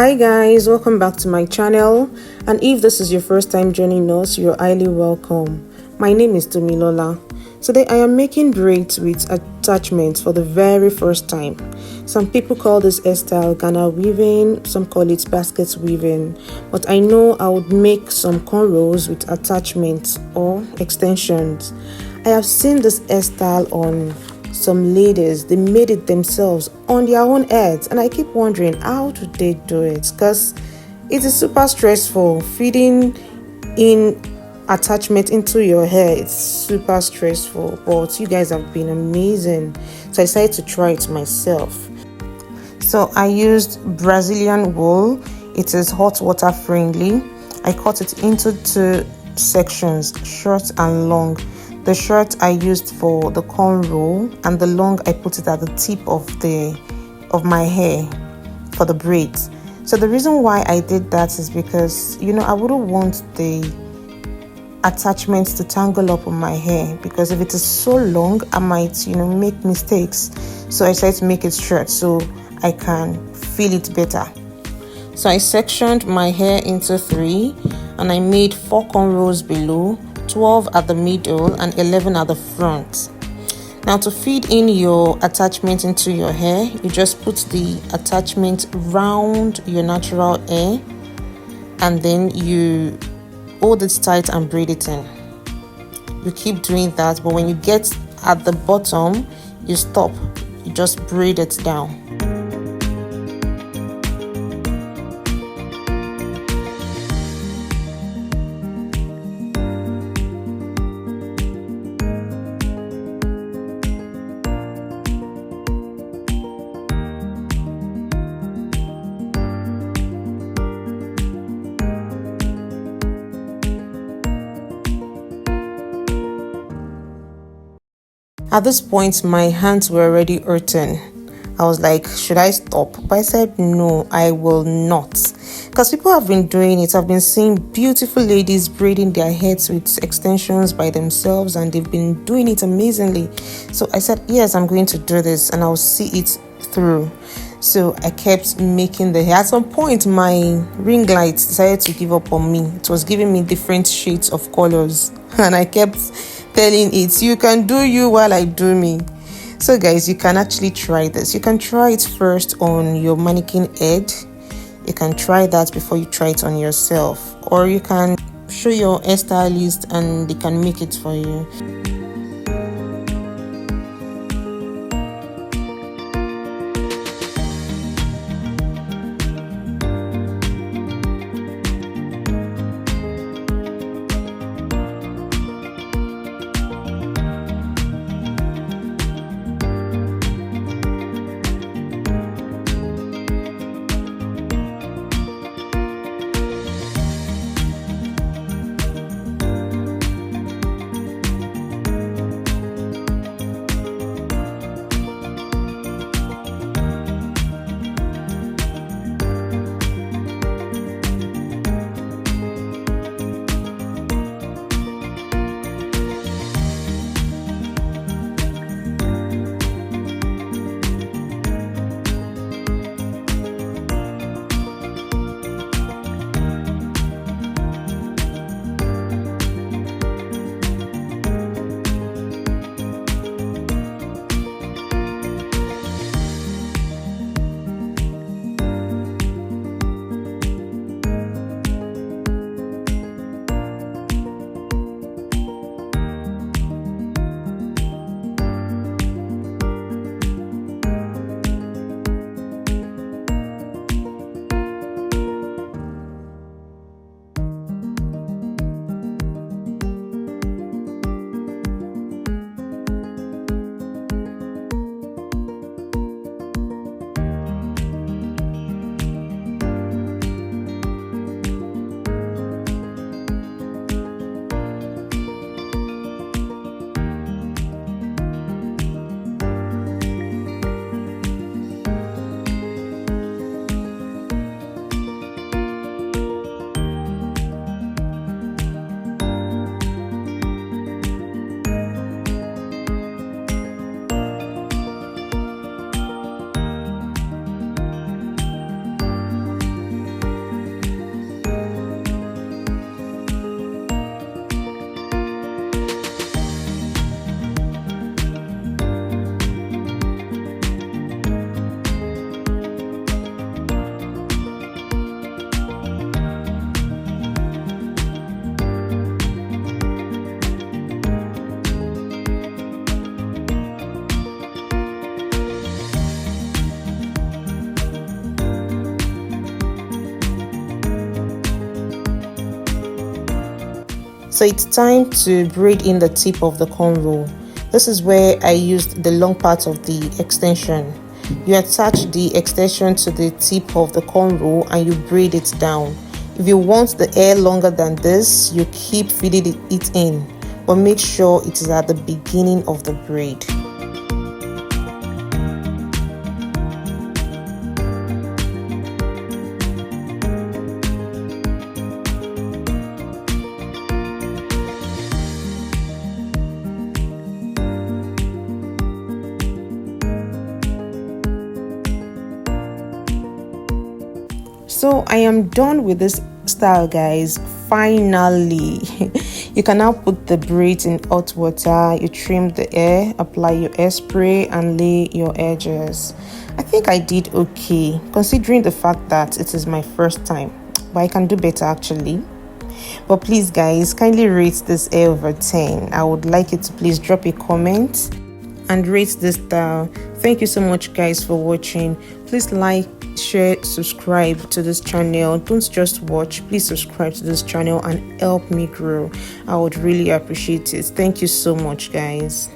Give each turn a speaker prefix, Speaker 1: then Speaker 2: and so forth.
Speaker 1: Hi guys, welcome back to my channel, and if this is your first time joining us, you're highly welcome. My name is Tomilola. Today I am making braids with attachments for the very first time. Some people call this hairstyle Ghana weaving, some call it basket weaving, but I know I would make some cornrows with attachments or extensions. I have seen this hairstyle on some ladies. They made it themselves on their own heads, and I keep wondering, how do they do it? Because it is super stressful. Feeding in attachment into your hair, it's super stressful, but you guys have been amazing, so I decided to try it myself. So I used Brazilian wool. It is hot water friendly. I cut it into two sections, short and long. The short I used for the cornrow, and the long I put it at the tip of my hair for the braids. So the reason why I did that is because, I wouldn't want the attachments to tangle up on my hair, because if it is so long, I might, make mistakes. So I decided to make it short so I can feel it better. So I sectioned my hair into 3, and I made 4 cornrows below, 12 at the middle and 11 at the front. Now to feed in your attachment into your hair, you just put the attachment round your natural hair, and then you hold it tight and braid it in. You keep doing that, but when you get at the bottom, you stop. You just braid it down. At this point, my hands were already hurting. I was like, should I stop? But I said, no, I will not. Because people have been doing it. I've been seeing beautiful ladies braiding their heads with extensions by themselves, and they've been doing it amazingly. So I said, yes, I'm going to do this, and I'll see it through. So I kept making the hair. At some point, my ring light decided to give up on me. It was giving me different shades of colors, and I kept telling it, you can do you while I do me. So guys, you can actually try this. You can try it first on your mannequin head. You can try that before you try it on yourself, or you can show your hairstylist and they can make it for you. So it's time to braid in the tip of the cornrow. This is where I used the long part of the extension. You attach the extension to the tip of the cornrow and you braid it down. If you want the hair longer than this, you keep feeding it in, but make sure it is at the beginning of the braid. So I am done with this style, guys. Finally. You can now put the braids in hot water. You trim the hair, apply your hairspray and lay your edges. I think I did okay considering the fact that it is my first time, but I can do better actually. But please guys, kindly rate this hair over 10. I would like you to please drop a comment and rate this style. Thank you so much guys for watching. Please like, share, subscribe to this channel. Don't just watch, please subscribe to this channel and help me grow. I would really appreciate it. Thank you so much guys.